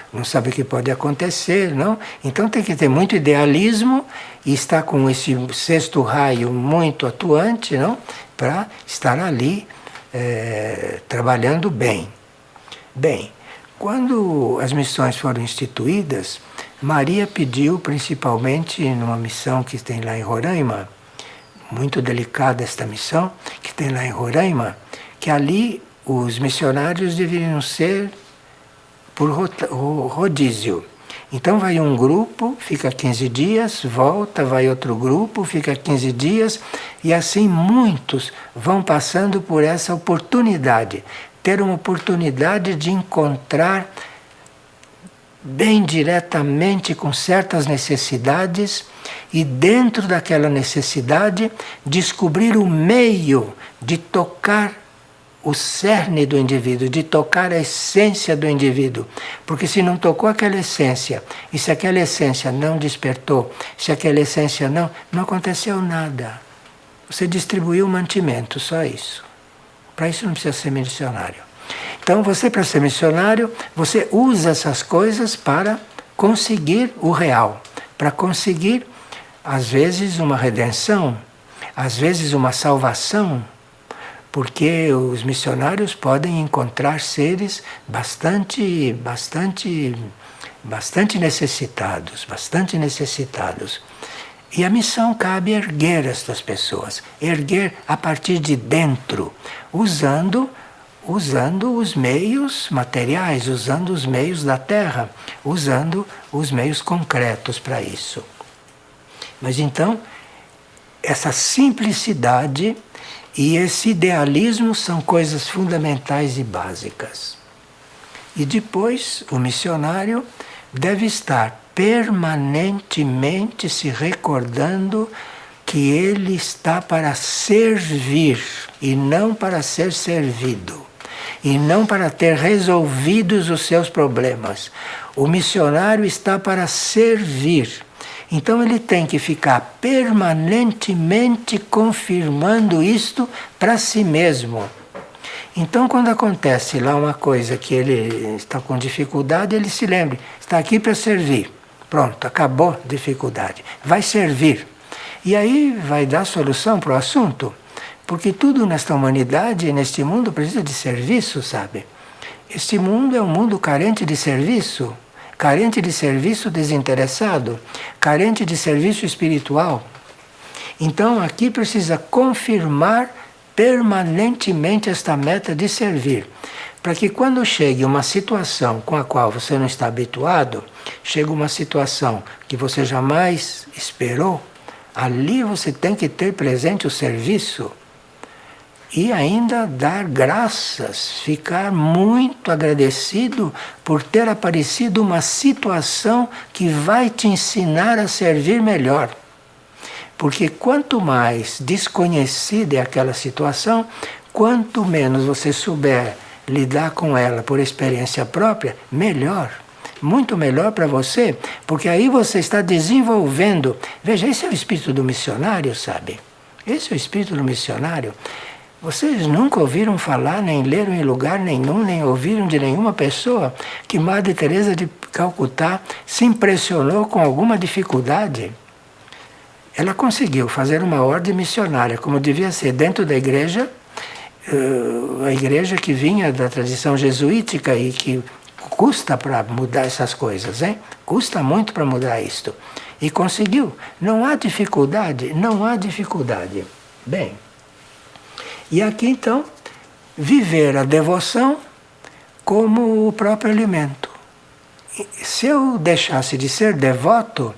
que pode acontecer, não? Então tem que ter muito idealismo e estar com esse sexto raio muito atuante, não? Para estar ali trabalhando bem. Bem, quando as missões foram instituídas, Maria pediu, principalmente numa missão que tem lá em Roraima, muito delicada esta missão, que tem lá em Roraima, que ali os missionários deveriam ser por rodízio. Então vai um grupo, fica 15 dias, volta, vai outro grupo, fica 15 dias, e assim muitos vão passando por essa oportunidade, ter uma oportunidade de encontrar bem diretamente com certas necessidades e dentro daquela necessidade descobrir o meio de tocar o cerne do indivíduo, de tocar a essência do indivíduo. Porque se não tocou aquela essência, e se aquela essência não despertou, se aquela essência não aconteceu nada. Você distribuiu o mantimento, só isso. Para isso não precisa ser missionário. Então você, para ser missionário, você usa essas coisas para conseguir o real, para conseguir, às vezes, uma redenção, às vezes uma salvação, porque os missionários podem encontrar seres bastante necessitados. E a missão cabe erguer estas pessoas, erguer a partir de dentro, usando os meios materiais, usando os meios da terra, usando os meios concretos para isso. Mas então, essa simplicidade e esse idealismo são coisas fundamentais e básicas. E depois, o missionário deve estar permanentemente se recordando que ele está para servir e não para ser servido, e não para ter resolvidos os seus problemas. O missionário está para servir. Então ele tem que ficar permanentemente confirmando isto para si mesmo. Então, quando acontece lá uma coisa que ele está com dificuldade, ele se lembra, está aqui para servir. Pronto, acabou a dificuldade. Vai servir. E aí vai dar solução para o assunto. Porque tudo nesta humanidade, neste mundo, precisa de serviço, sabe? Este mundo é um mundo carente de serviço. Carente de serviço desinteressado. Carente de serviço espiritual. Então, aqui precisa confirmar permanentemente esta meta de servir, para que quando chegue uma situação com a qual você não está habituado, chega uma situação que você jamais esperou, ali você tem que ter presente o serviço e ainda dar graças, ficar muito agradecido por ter aparecido uma situação que vai te ensinar a servir melhor. Porque quanto mais desconhecida é aquela situação, quanto menos você souber lidar com ela por experiência própria, melhor. Muito melhor para você, porque aí você está desenvolvendo. Veja, esse é o espírito do missionário, sabe? Esse é o espírito do missionário. Vocês nunca ouviram falar, nem leram em lugar nenhum, nem ouviram de nenhuma pessoa que Madre Teresa de Calcutá se impressionou com alguma dificuldade. Ela conseguiu fazer uma ordem missionária, como devia ser, dentro da igreja, a igreja que vinha da tradição jesuítica e que custa para mudar essas coisas, hein? Custa muito para mudar isto. E conseguiu. Não há dificuldade, não há dificuldade. Bem, e aqui então, viver a devoção como o próprio alimento. Se eu deixasse de ser devoto,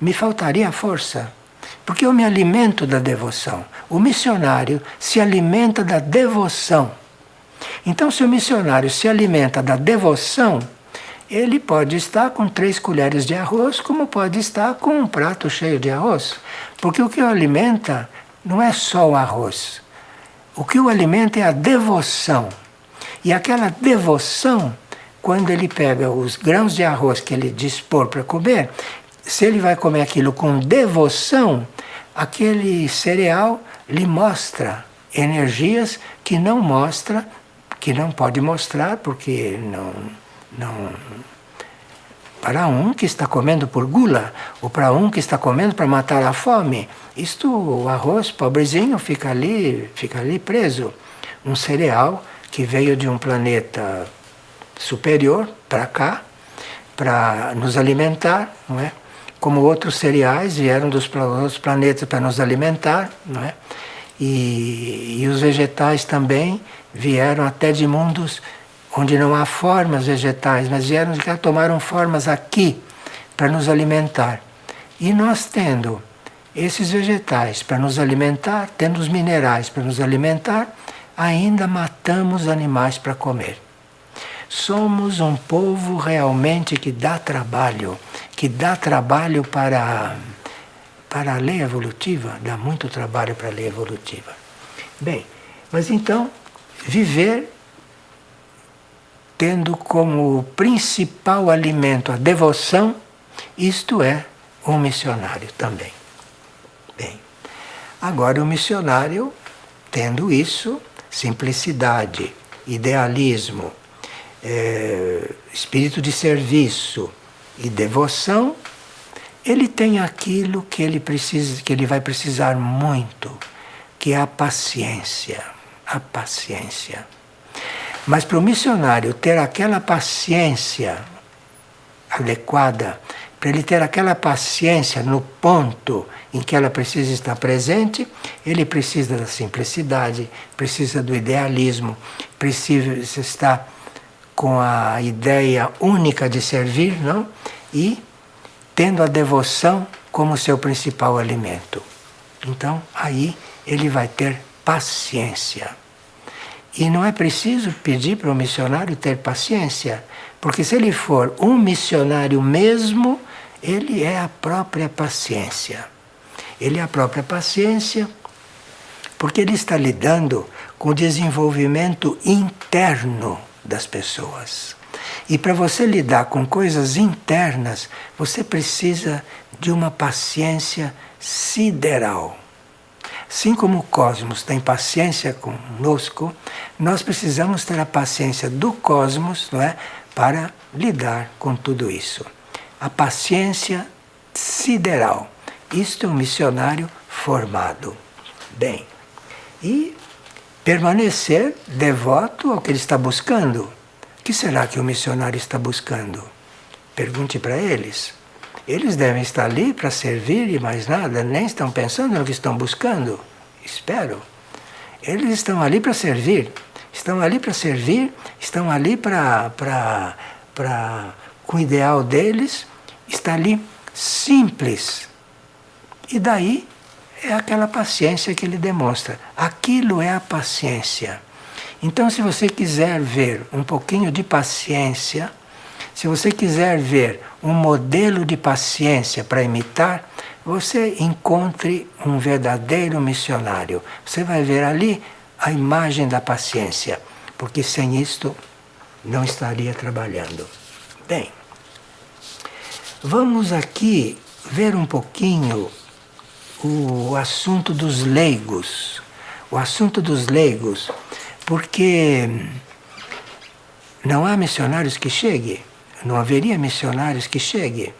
me faltaria força. Porque eu me alimento da devoção. O missionário se alimenta da devoção. Então, se o missionário se alimenta da devoção, ele pode estar com 3 colheres de arroz, como pode estar com um prato cheio de arroz. Porque o que o alimenta não é só o arroz. O que o alimenta é a devoção. E aquela devoção, quando ele pega os grãos de arroz que ele dispor para comer, se ele vai comer aquilo com devoção, aquele cereal lhe mostra energias que não mostra, que não pode mostrar, porque não para um que está comendo por gula, ou para um que está comendo para matar a fome, isto, o arroz pobrezinho fica ali preso. Um cereal que veio de um planeta superior para cá, para nos alimentar, não é? Como outros cereais vieram dos outros planetas para nos alimentar, não é? E os vegetais também vieram até de mundos onde não há formas vegetais, mas vieram de cá, tomaram formas aqui para nos alimentar. E nós tendo esses vegetais para nos alimentar, tendo os minerais para nos alimentar, ainda matamos animais para comer. Somos um povo realmente que dá trabalho para a lei evolutiva, dá muito trabalho para a lei evolutiva. Bem, mas então, viver tendo como principal alimento a devoção, isto é um missionário também. Bem, agora o missionário, tendo isso, simplicidade, idealismo, espírito de serviço e devoção, ele tem aquilo que ele precisa, que ele vai precisar muito, que é a paciência. A paciência. Mas para o missionário ter aquela paciência adequada, para ele ter aquela paciência no ponto em que ela precisa estar presente, ele precisa da simplicidade, precisa do idealismo, precisa estar com a ideia única de servir, não? E tendo a devoção como seu principal alimento. Então, aí ele vai ter paciência. E não é preciso pedir para o missionário ter paciência, porque se ele for um missionário mesmo, ele é a própria paciência. Ele é a própria paciência porque ele está lidando com o desenvolvimento interno das pessoas. E para você lidar com coisas internas, você precisa de uma paciência sideral. Assim como o cosmos tem paciência conosco, nós precisamos ter a paciência do cosmos, não é, para lidar com tudo isso. A paciência sideral. Isto é um missionário formado. Bem, e permanecer devoto ao que ele está buscando. O que será que o missionário está buscando? Pergunte para eles. Eles devem estar ali para servir e mais nada, nem estão pensando no que estão buscando. Espero. Eles estão ali para servir. Estão ali para servir, estão ali com o ideal deles, está ali simples. E daí é aquela paciência que ele demonstra. Aquilo é a paciência. Então, se você quiser ver um pouquinho de paciência, se você quiser ver um modelo de paciência para imitar, você encontre um verdadeiro missionário. Você vai ver ali a imagem da paciência, porque sem isto não estaria trabalhando. Bem, vamos aqui ver um pouquinho o assunto dos leigos. O assunto dos leigos, porque não há missionários que cheguem. Não haveria missionários que cheguem.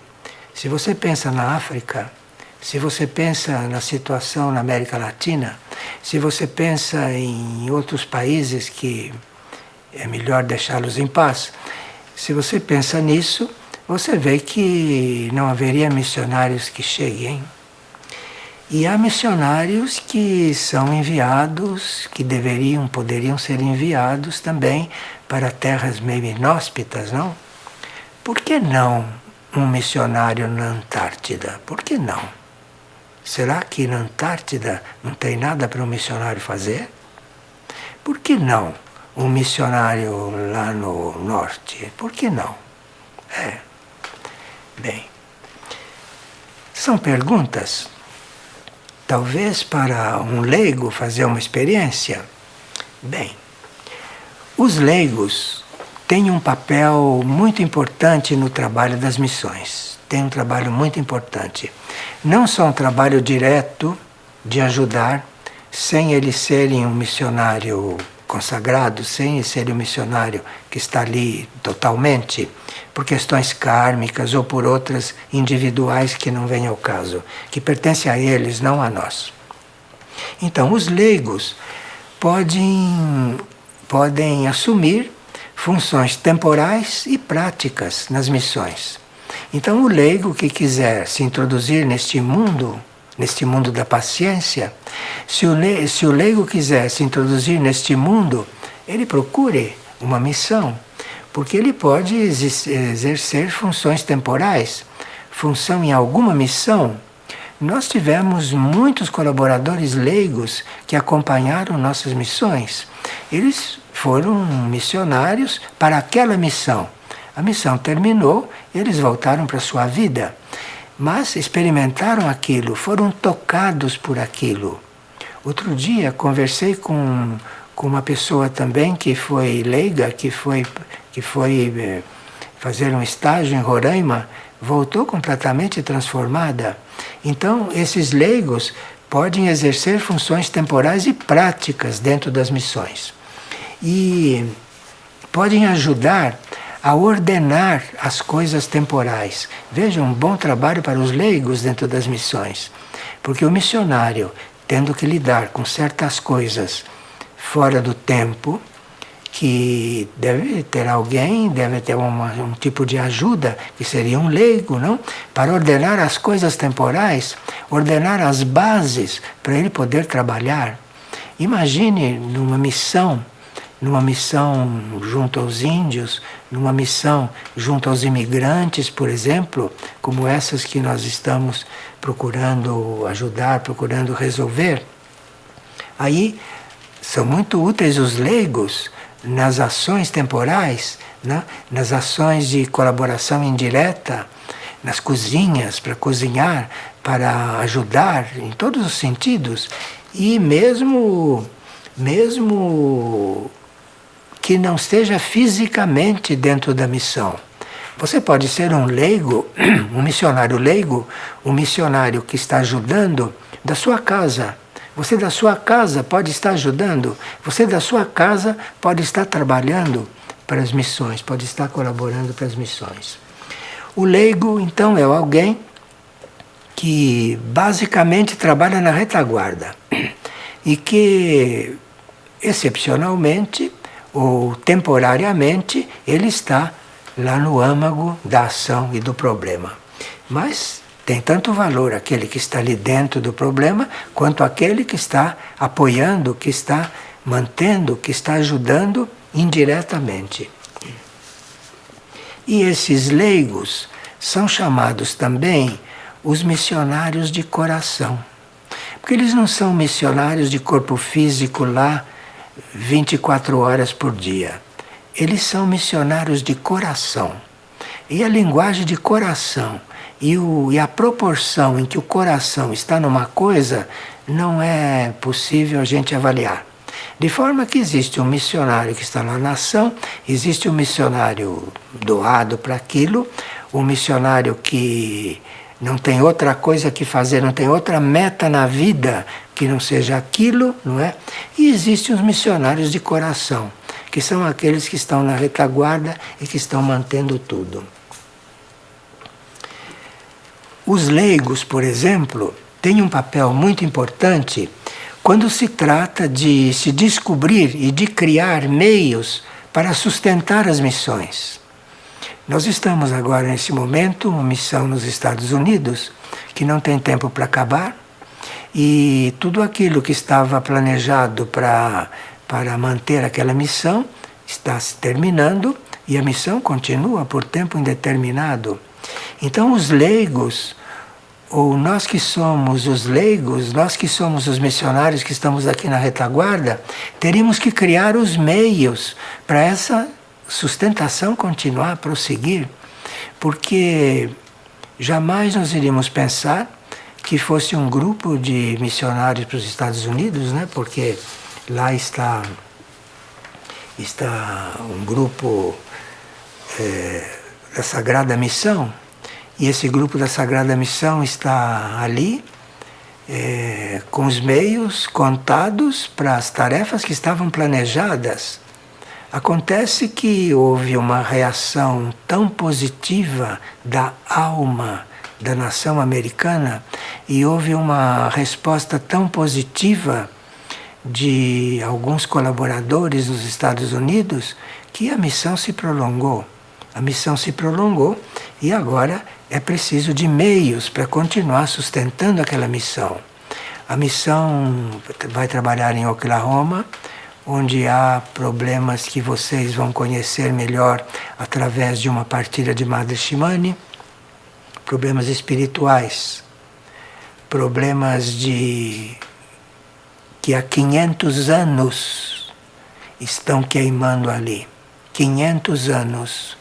Se você pensa na África, se você pensa na situação na América Latina, se você pensa em outros países que é melhor deixá-los em paz, se você pensa nisso, você vê que não haveria missionários que cheguem. E há missionários que são enviados, que poderiam ser enviados também para terras meio inóspitas, não? Por que não um missionário na Antártida? Por que não? Será que na Antártida não tem nada para um missionário fazer? Por que não um missionário lá no norte? Por que não? Bem, são perguntas. Talvez para um leigo fazer uma experiência. Bem, os leigos têm um papel muito importante no trabalho das missões. Tem um trabalho muito importante. Não só um trabalho direto de ajudar, sem eles serem um missionário consagrado, sem eles serem um missionário que está ali totalmente, por questões kármicas ou por outras individuais que não vêm ao caso, que pertencem a eles, não a nós. Então, os leigos podem assumir funções temporais e práticas nas missões. Então, o leigo que quiser se introduzir neste mundo da paciência, se o leigo quiser se introduzir neste mundo, ele procure uma missão, porque ele pode exercer funções temporais, função em alguma missão. Nós tivemos muitos colaboradores leigos que acompanharam nossas missões. Eles foram missionários para aquela missão. A missão terminou, eles voltaram para a sua vida, mas experimentaram aquilo, foram tocados por aquilo. Outro dia conversei com com uma pessoa também que foi leiga, que foi fazer um estágio em Roraima, voltou completamente transformada. Então, esses leigos podem exercer funções temporais e práticas dentro das missões. E podem ajudar a ordenar as coisas temporais. Veja, um bom trabalho para os leigos dentro das missões. Porque o missionário, tendo que lidar com certas coisas fora do tempo, que deve ter alguém, deve ter um tipo de ajuda, que seria um leigo, não? Para ordenar as coisas temporais, ordenar as bases para ele poder trabalhar. Imagine numa missão junto aos índios, numa missão junto aos imigrantes, por exemplo, como essas que nós estamos procurando ajudar, procurando resolver. Aí são muito úteis os leigos nas ações temporais, né? Nas ações de colaboração indireta, nas cozinhas, para cozinhar, para ajudar em todos os sentidos, e mesmo que não esteja fisicamente dentro da missão. Você pode ser um leigo, um missionário leigo, um missionário que está ajudando da sua casa. Você da sua casa pode estar ajudando, você da sua casa pode estar trabalhando para as missões, pode estar colaborando para as missões. O leigo, então, é alguém que basicamente trabalha na retaguarda e que, excepcionalmente ou temporariamente, ele está lá no âmago da ação e do problema. Mas tem tanto valor aquele que está ali dentro do problema, quanto aquele que está apoiando, que está mantendo, que está ajudando indiretamente. E esses leigos são chamados também os missionários de coração. Porque eles não são missionários de corpo físico lá 24 horas por dia. Eles são missionários de coração. E a linguagem de coração e a proporção em que o coração está numa coisa não é possível a gente avaliar. De forma que existe um missionário que está lá na ação, existe um missionário doado para aquilo, um missionário que não tem outra coisa que fazer, não tem outra meta na vida que não seja aquilo, não é? E existem os missionários de coração, que são aqueles que estão na retaguarda e que estão mantendo tudo. Os leigos, por exemplo, têm um papel muito importante quando se trata de se descobrir e de criar meios para sustentar as missões. Nós estamos agora, nesse momento, uma missão nos Estados Unidos, que não tem tempo para acabar, e tudo aquilo que estava planejado para manter aquela missão está se terminando, e a missão continua por tempo indeterminado. Então os leigos, ou nós que somos os leigos, nós que somos os missionários que estamos aqui na retaguarda, teríamos que criar os meios para essa sustentação continuar, prosseguir, porque jamais nós iríamos pensar que fosse um grupo de missionários para os Estados Unidos, né? Porque lá está um grupo da Sagrada Missão, e esse grupo da Sagrada Missão está ali com os meios contados para as tarefas que estavam planejadas. Acontece que houve uma reação tão positiva da alma da nação americana e houve uma resposta tão positiva de alguns colaboradores dos Estados Unidos que a missão se prolongou. A missão se prolongou e agora é preciso de meios para continuar sustentando aquela missão. A missão vai trabalhar em Oklahoma, onde há problemas que vocês vão conhecer melhor através de uma partilha de Madre Shimane, problemas espirituais, problemas que há 500 anos estão queimando ali. 500 anos,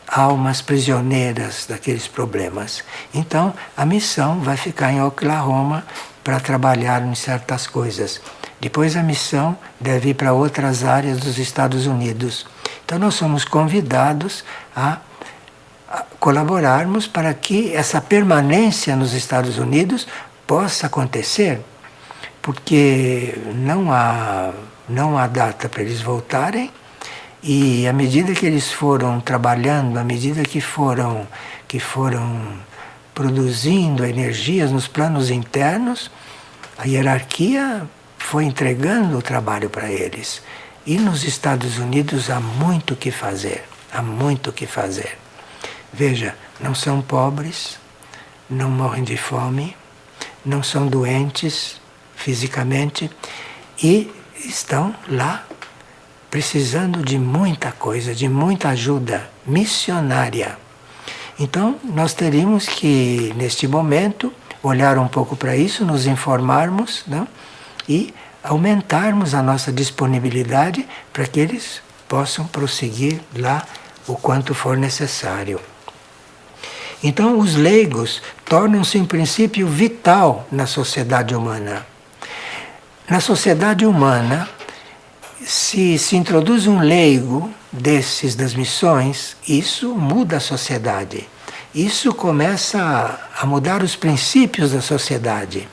almas prisioneiras daqueles problemas. Então, a missão vai ficar em Oklahoma para trabalhar em certas coisas. Depois a missão deve ir para outras áreas dos Estados Unidos. Então nós somos convidados a colaborarmos para que essa permanência nos Estados Unidos possa acontecer, porque não há data para eles voltarem, e à medida que eles foram trabalhando, à medida que foram produzindo energias nos planos internos, a hierarquia foi entregando o trabalho para eles. E nos Estados Unidos há muito o que fazer, há muito o que fazer. Veja, não são pobres, não morrem de fome, não são doentes fisicamente e estão lá precisando de muita coisa, de muita ajuda missionária. Então, nós teríamos que, neste momento, olhar um pouco para isso, nos informarmos, não? E aumentarmos a nossa disponibilidade para que eles possam prosseguir lá o quanto for necessário. Então, os leigos tornam-se um princípio vital na sociedade humana. Na sociedade humana, se introduz um leigo desses das missões, isso muda a sociedade. Isso começa a mudar os princípios da sociedade.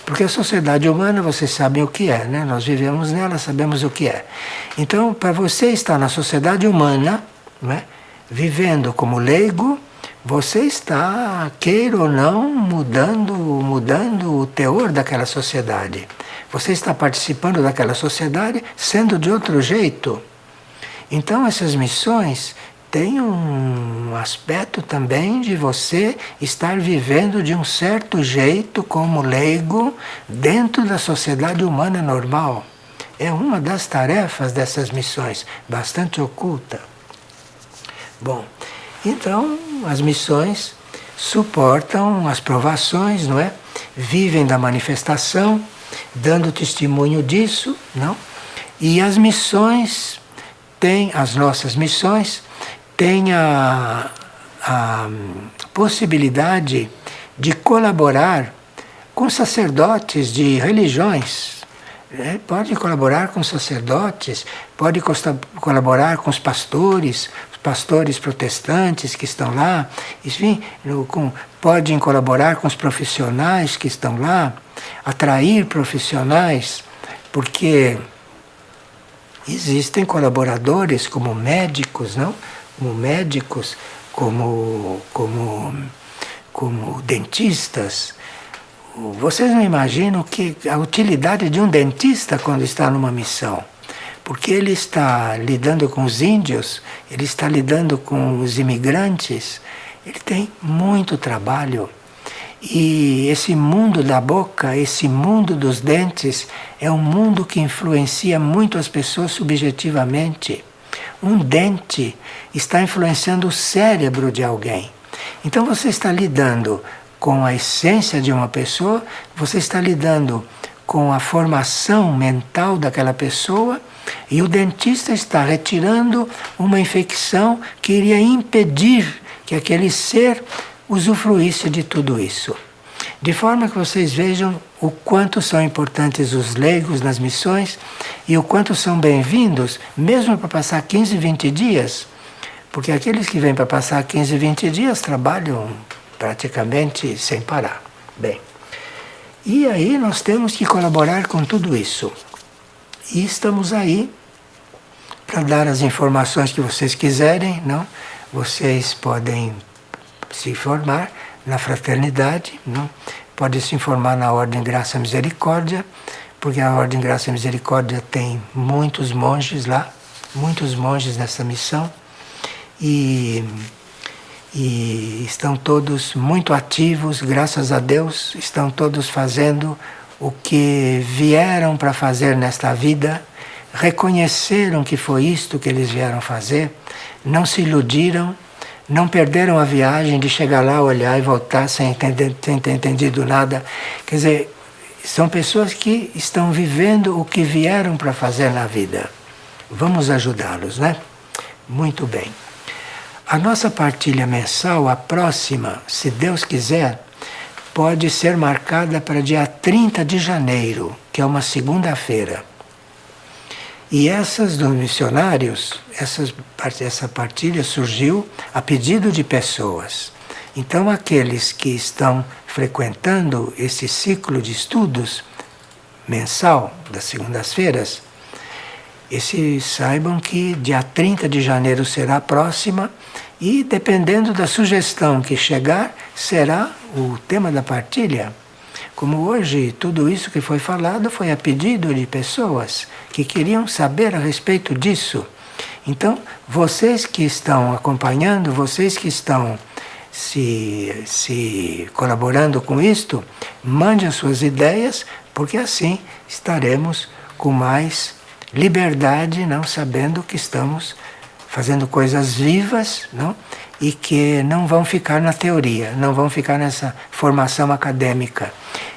Porque a sociedade humana, vocês sabem o que é, né? Nós vivemos nela, sabemos o que é. Então, para você estar na sociedade humana, né, vivendo como leigo, você está, queira ou não, mudando o teor daquela sociedade. Você está participando daquela sociedade sendo de outro jeito. Então, essas missões têm um aspecto também de você estar vivendo de um certo jeito como leigo dentro da sociedade humana normal. É uma das tarefas dessas missões, bastante oculta. Bom, então as missões suportam as provações, não é? Vivem da manifestação, dando testemunho disso, não? E as missões as nossas missões têm a possibilidade de colaborar com sacerdotes de religiões. Pode colaborar com sacerdotes, pode colaborar com os pastores protestantes que estão lá, enfim, podem colaborar com os profissionais que estão lá, atrair profissionais, porque existem colaboradores como médicos, não? Como médicos, como dentistas. Vocês não imaginam que a utilidade de um dentista quando está numa missão, porque ele está lidando com os índios, ele está lidando com os imigrantes, ele tem muito trabalho. E esse mundo da boca, esse mundo dos dentes, é um mundo que influencia muito as pessoas subjetivamente. Um dente está influenciando o cérebro de alguém. Então você está lidando com a essência de uma pessoa, você está lidando com a formação mental daquela pessoa, e o dentista está retirando uma infecção que iria impedir que aquele ser usufruísse de tudo isso. De forma que vocês vejam o quanto são importantes os leigos nas missões e o quanto são bem-vindos, mesmo para passar 15, 20 dias, porque aqueles que vêm para passar 15, 20 dias trabalham praticamente sem parar. Bem, e aí nós temos que colaborar com tudo isso. E estamos aí para dar as informações que vocês quiserem, não? Vocês podem se informar na fraternidade, não? Pode se informar na Ordem Graça e Misericórdia, porque a Ordem Graça e Misericórdia tem muitos monges lá, muitos monges nessa missão, e estão todos muito ativos, graças a Deus, estão todos fazendo o que vieram para fazer nesta vida, reconheceram que foi isto que eles vieram fazer, não se iludiram, não perderam a viagem de chegar lá, olhar e voltar sem ter entendido nada. Quer dizer, são pessoas que estão vivendo o que vieram para fazer na vida. Vamos ajudá-los, né? Muito bem. A nossa partilha mensal, a próxima, se Deus quiser, pode ser marcada para dia 30 de janeiro, que é uma segunda-feira. E essas dos missionários, essa partilha surgiu a pedido de pessoas. Então, aqueles que estão frequentando esse ciclo de estudos mensal das segundas-feiras, saibam que dia 30 de janeiro será a próxima e, dependendo da sugestão que chegar, será o tema da partilha. Como hoje tudo isso que foi falado foi a pedido de pessoas que queriam saber a respeito disso. Então, vocês que estão acompanhando, vocês que estão se colaborando com isto, mande as suas ideias, porque assim estaremos com mais liberdade, não sabendo que estamos fazendo coisas vivas, não? E que não vão ficar na teoria, não vão ficar nessa formação acadêmica,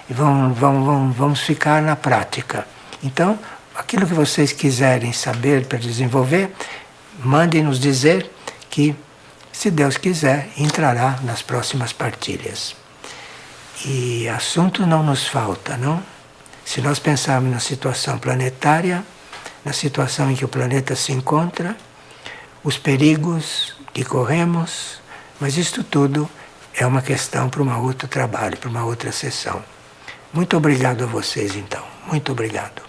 vamos ficar na prática. Então, aquilo que vocês quiserem saber para desenvolver, mandem nos dizer que, se Deus quiser, entrará nas próximas partilhas. E assunto não nos falta, não? Se nós pensarmos na situação planetária, na situação em que o planeta se encontra, os perigos que corremos, mas isto tudo é uma questão para um outro trabalho, para uma outra sessão. Muito obrigado a vocês, então. Muito obrigado.